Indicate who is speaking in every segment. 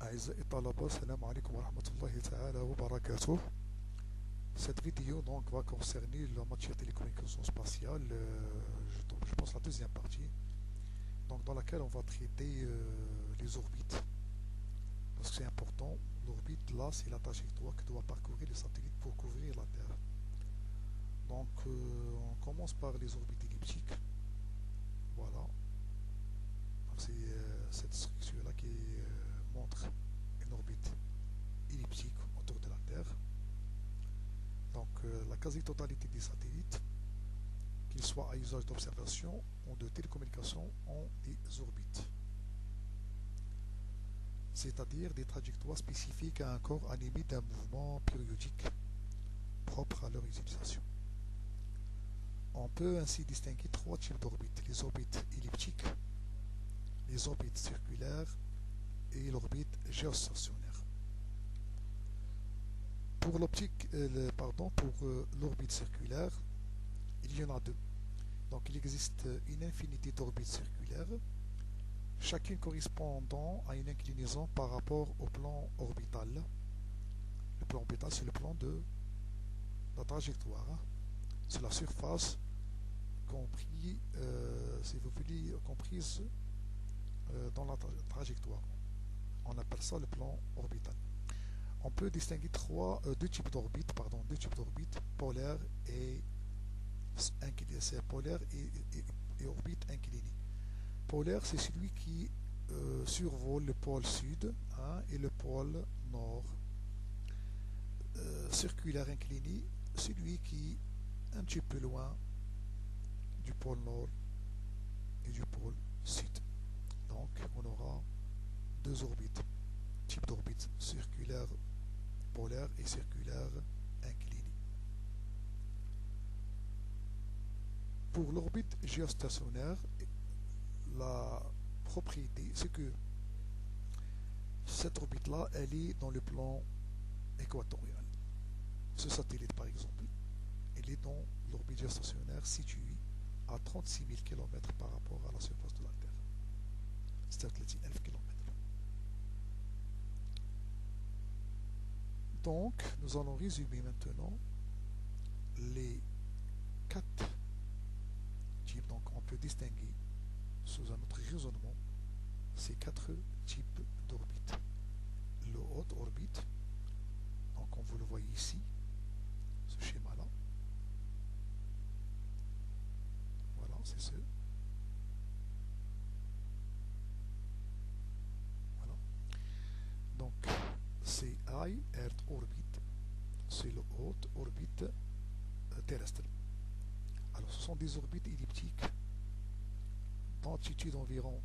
Speaker 1: أعزائي الطلبة السلام عليكم ورحمة الله تعالى وبركاته. Cette vidéo donc va concerner la matière télécommunication spatiale, je pense la deuxième partie, donc dans laquelle on va traiter les orbites, parce que c'est important. L'orbite là, c'est la trajectoire que doit parcourir le satellite pour couvrir la Terre. Donc on commence par les orbites elliptiques. Voilà. C'est cette structure là qui montre une orbite elliptique autour de la Terre. Donc la quasi-totalité des satellites, qu'ils soient à usage d'observation ou de télécommunication, ont des orbites, c'est-à-dire des trajectoires spécifiques à un corps animé d'un mouvement périodique propre à leur utilisation. On peut ainsi distinguer trois types d'orbites: les orbites elliptiques, les orbites circulaires et l'orbite géostationnaire. Pour l'orbite circulaire, il y en a deux. Donc il existe une infinité d'orbites circulaires, chacune correspondant à une inclinaison par rapport au plan orbital. Le plan orbital, c'est le plan de la trajectoire. C'est la surface comprise dans la trajectoire. On appelle ça le plan orbital. On peut distinguer deux types d'orbites, polaires et orbite inclinée. Polaire, c'est celui qui survole le pôle sud et le pôle nord. Circulaire incliné, celui qui est un petit peu loin du pôle nord et du pôle sud. Donc on aura deux orbites, type d'orbite circulaire polaire et circulaire inclinée. Pour l'orbite géostationnaire, la propriété, c'est que cette orbite-là, elle est dans le plan équatorial. Ce satellite, par exemple, il est dans l'orbite géostationnaire située à 36 000 km par rapport à la surface de la Terre. C'est-à-dire 1000 km. Donc, nous allons résumer maintenant les quatre types. Donc, on peut distinguer sous un autre raisonnement ces quatre types d'orbites. Le haute orbite, donc comme vous le voyez ici, ce schéma-là. Voilà, c'est ce. Voilà. Donc, c'est High Earth Orbit, c'est le haute orbite terrestre. Alors, ce sont des orbites elliptiques d'altitude environ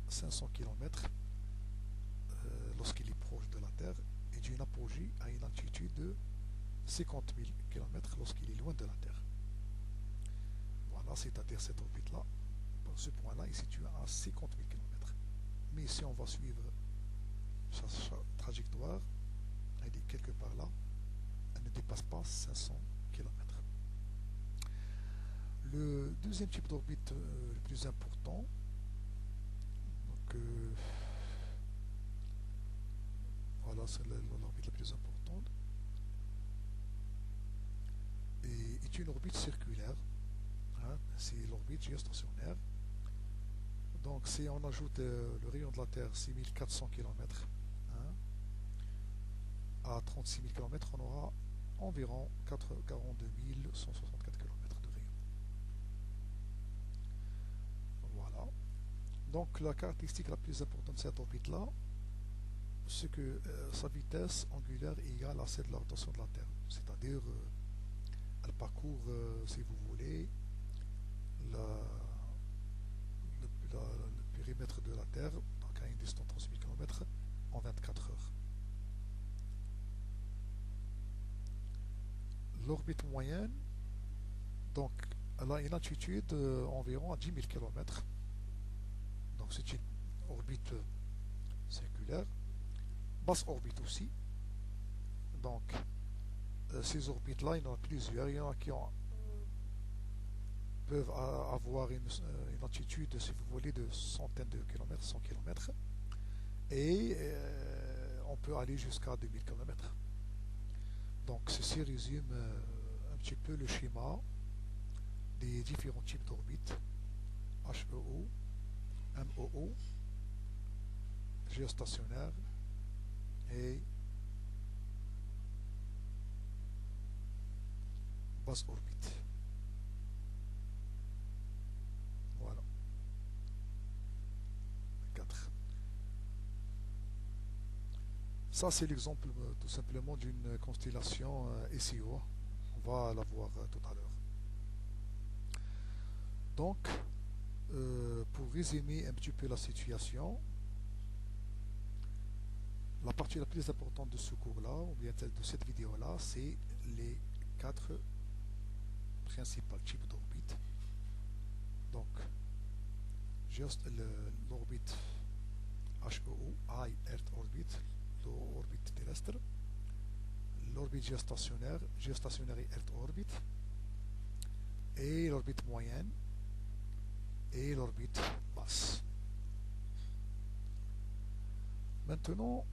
Speaker 1: 500 km lorsqu'il est proche de la Terre, et d'une apogée à une altitude de 50 000 km lorsqu'il est loin de la Terre. Voilà, c'est-à-dire cette orbite-là, ce point-là est situé à 50 000 km. Mais si on va suivre sa trajectoire, elle est quelque part là, elle ne dépasse pas 500 km. Le deuxième type d'orbite le plus important, donc voilà, c'est l'orbite la plus importante, et est une orbite circulaire. C'est l'orbite géostationnaire. Donc si on ajoute le rayon de la Terre, 6400 km, à 36 000 km, on aura environ 42 164 km de rayon. Voilà. Donc la caractéristique la plus importante de cette orbite-là, c'est que sa vitesse angulaire est égale à celle de la rotation de la Terre. C'est-à-dire, elle parcourt, si vous voulez, le périmètre de la Terre, donc à une distance de 36 000 km, en 24 heures. L'orbite moyenne, donc, elle a une altitude environ à 10 000 km. Donc c'est une orbite circulaire. Basse orbite aussi. Donc, ces orbites-là, il y en a plusieurs. Il y en a qui peuvent avoir une altitude, si vous voulez, de centaines de kilomètres, 100 km. Et on peut aller jusqu'à 2000 km. Donc ceci résume un petit peu le schéma des différents types d'orbites, HEO, MOO, géostationnaire et basse orbite. Voilà, 4. Ça c'est l'exemple tout simplement d'une constellation SEO. On va la voir tout à l'heure. Donc, pour résumer un petit peu la situation, la partie la plus importante de ce cours-là, ou bien de cette vidéo-là, c'est les 4 principaux types d'orbites. Donc, juste l'orbite HEO, High Earth Orbit, l'orbite terrestre, l'orbite géostationnaire, Geostationary Earth Orbit, et l'orbite moyenne, et l'orbite basse. Maintenant,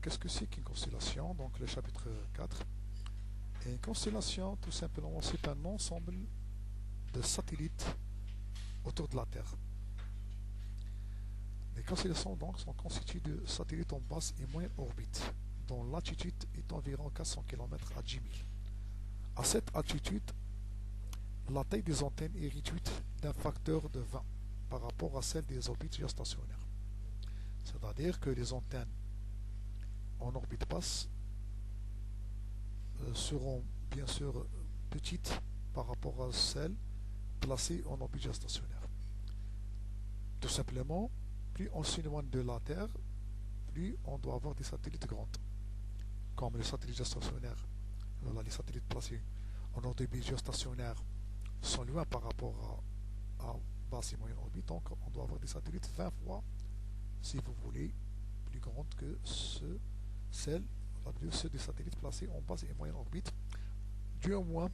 Speaker 1: qu'est-ce que c'est qu'une constellation? Donc le chapitre 4. Et une constellation, tout simplement, c'est un ensemble de satellites autour de la Terre. Les constellations donc sont constituées de satellites en basse et moyenne orbite, dont l'altitude est environ 400 km à 10 000. À cette altitude, la taille des antennes est réduite d'un facteur de 20 par rapport à celle des orbites géostationnaires. C'est-à-dire que les antennes en orbite basse seront bien sûr petites par rapport à celles placées en orbite géostationnaire. Tout simplement, plus on s'éloigne de la Terre, plus on doit avoir des satellites grands. Comme les satellites géostationnaires, les satellites placés en orbite géostationnaire sont loin par rapport à basse et moyenne orbite, donc on doit avoir des satellites 20 fois, si vous voulez, plus grandes que ceux des satellites placés en basse et moyenne orbite, du moins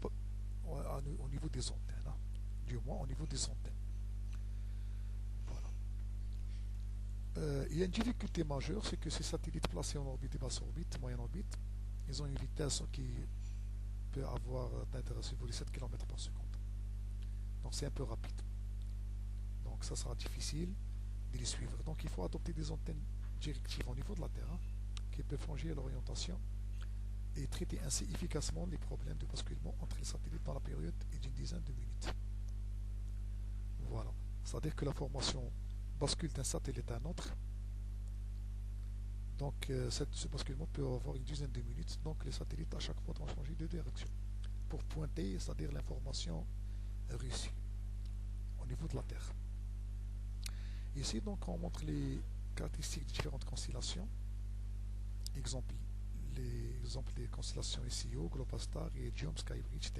Speaker 1: au niveau des antennes. Hein, du moins au niveau des antennes. Voilà. Il y a une difficulté majeure, c'est que ces satellites placés en orbite et basse orbite, moyenne orbite, ils ont une vitesse qui peut avoir d'intérêt sur les 7 km par seconde. Donc c'est un peu rapide. Donc ça sera difficile de les suivre. Donc il faut adopter des antennes directives au niveau de la Terre, hein, qui peuvent changer l'orientation et traiter ainsi efficacement les problèmes de basculement entre les satellites dans la période d'une dizaine de minutes. Voilà. C'est-à-dire que la formation bascule d'un satellite à un autre. Donc ce basculement peut avoir une dizaine de minutes. Donc les satellites à chaque fois doivent changer de direction pour pointer, c'est-à-dire l'information reçue au niveau de la Terre. Ici donc on montre les caractéristiques de différentes constellations. Exemple, les exemples des constellations SEO, Globastar et Geom Skybridge,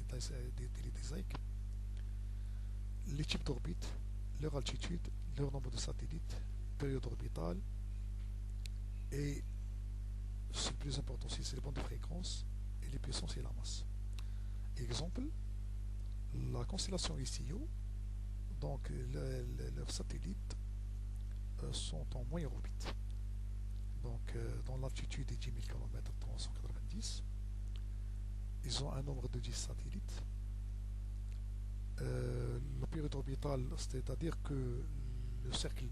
Speaker 1: Teledesic. Les types d'orbite, leur altitude, leur nombre de satellites, période orbitale, et ce plus important aussi, c'est les bandes de fréquence et les puissances et la masse. Exemple, la constellation SEO, donc leurs satellites sont en moyenne orbite. Donc dans l'altitude des 10 000 km 390, ils ont un nombre de 10 satellites. La période orbitale, c'est-à-dire que le cercle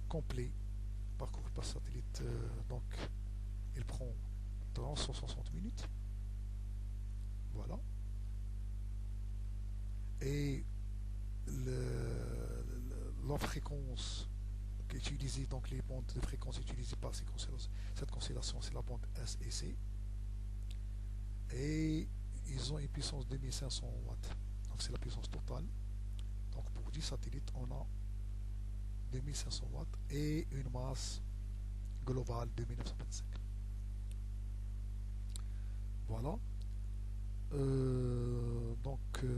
Speaker 1: complet parcouru par satellite, donc il prend 360 minutes. Voilà. Et la fréquence utilisée, donc les bandes de fréquence utilisées par cette constellation, c'est la bande S et C. Et ils ont une puissance de 2500 watts. Donc c'est la puissance totale. Donc pour 10 satellites, on a 2500 watts et une masse globale de 1925. Voilà.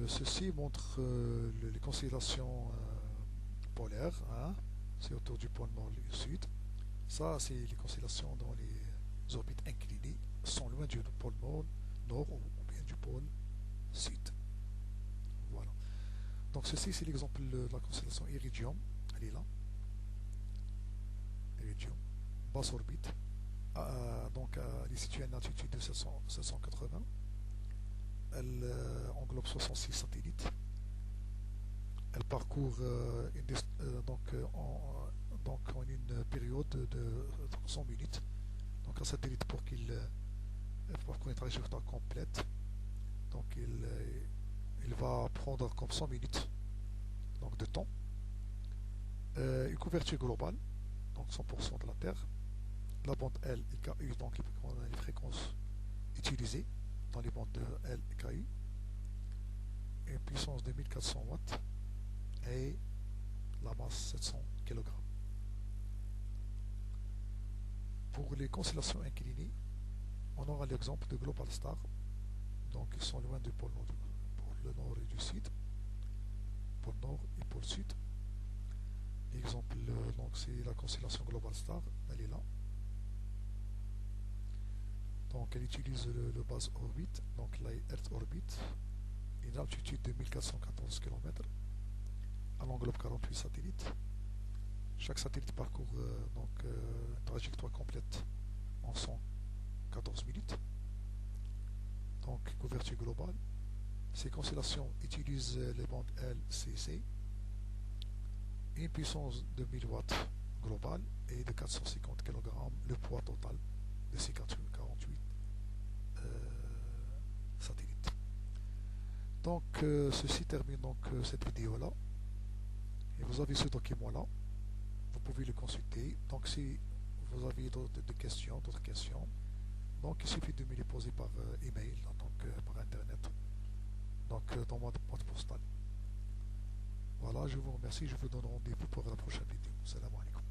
Speaker 1: Ceci montre les constellations polaires. Hein. C'est autour du pôle nord et sud. Ça, c'est les constellations dans les orbites inclinées, sont loin du pôle nord ou bien du pôle sud. Voilà. Donc ceci, c'est l'exemple de la constellation Iridium. Elle est là. Iridium. Basse orbite. elle est située à une altitude de 780. Elle englobe 66 satellites. Elle parcourt en une période de 100 minutes. Donc un satellite pour qu'il parcourt une trajectoire complète, donc il va prendre comme 100 minutes donc, de temps. Une couverture globale, donc 100% de la Terre. La bande L et KU, donc les fréquences utilisées dans les bandes de L et KU. Une puissance de 1400 watts et la masse 700 kg. Pour les constellations inclinées, on aura l'exemple de Global Star. Donc ils sont loin du pôle nord et du sud, pôle nord et pôle sud. L'exemple, donc c'est la constellation Global Star, elle est là. Donc elle utilise le base orbite, donc la Earth Orbit, une altitude de 1414 km. Elle englobe 48 satellites. Chaque satellite parcourt une trajectoire complète en 114 minutes. Donc couverture globale. Ces constellations utilisent les bandes LCC. Une puissance de 1000 watts globale et de 450 kg le poids total de ces 48 satellites. Donc ceci termine donc cette vidéo là. Et vous avez ce document là. Vous pouvez le consulter. Donc si vous avez d'autres questions, donc il suffit de me les poser par email, donc par internet, donc dans ma boîte postale. Voilà, je vous remercie, je vous donne rendez-vous pour la prochaine vidéo. Salam alaikum.